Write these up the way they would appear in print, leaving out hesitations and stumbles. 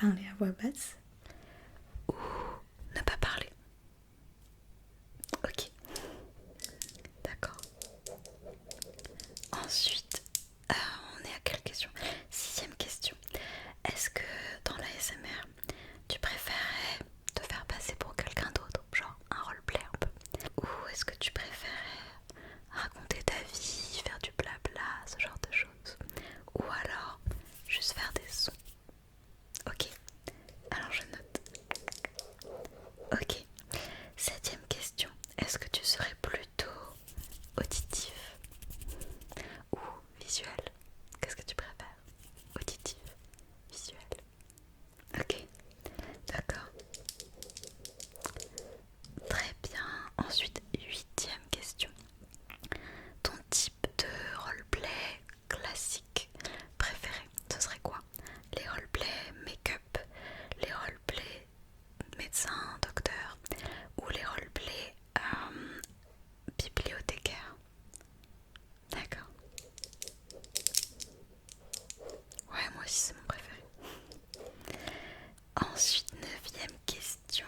Parler à voix basse ou ne pas parler. Ok, d'accord. Ensuite, on est à quelle question? Sixième question. Est-ce que dans l'ASMR, tu préférais te faire passer pour quelqu'un d'autre, genre un roleplay un peu? Ou est-ce que tu préférais raconter ta vie, faire du blabla, ce genre de choses? Ou alors juste faire des sons? Ok, alors je note. Ok, septième question. Est-ce que tu serais plutôt auditif ou visuel? Qu'est-ce que tu préfères? Auditif, visuel? Ok, d'accord. Très bien. Ensuite, huitième question. Ton type de roleplay classique préféré, ce serait quoi? Les roleplay make-up, les roleplay médecin, docteur ou les roleplay bibliothécaire? D'accord. Ouais, moi aussi c'est mon préféré. Ensuite, neuvième question.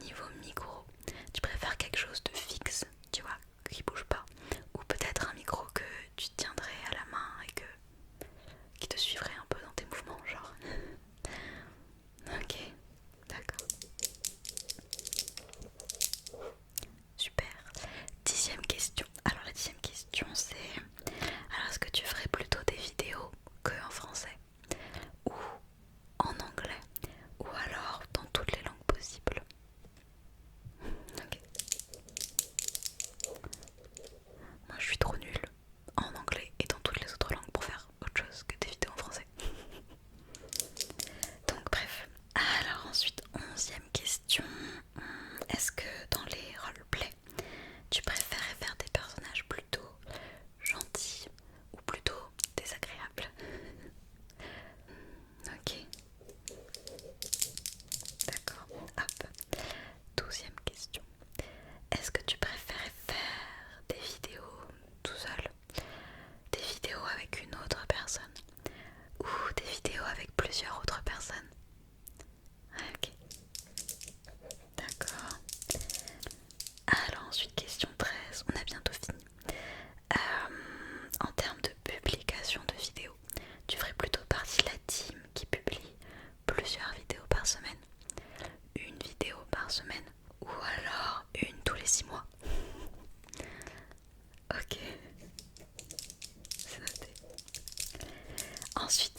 Niveau micro, tu préfères quelque chose de fixe, tu vois, qui bouge pas, ou peut-être un micro que tu tiendrais à la main et qui te suivrait un peu dans tes mouvements, genre. Ok, d'accord. Super. Dixième question. Alors la dixième question c'est, alors est-ce que tu ferais plutôt des vidéos que en français ou en anglais ou alors dans toutes les langues possibles? Ok. Moi je suis trop nulle en anglais et dans toutes les autres langues pour faire autre chose que des vidéos en français. Donc bref. Alors ensuite, onzième question. Est-ce que dans les roleplays, tu préférais faire des personnages plutôt gentils ou plutôt désagréables? Ok, d'accord. Hop. Douzième question. Est-ce que tu préférais faire des vidéos tout seul, des vidéos avec une autre personne ou des vidéos avec plusieurs autres personnes? Ouais, ok, d'accord. Alors ensuite, question 13, on a bientôt fini. En termes de publication de vidéos, tu ferais plutôt partie de la team qui publie plusieurs vidéos par semaine, une vidéo par semaine, ou alors une tous les 6 mois? Ok, c'est noté. Ensuite,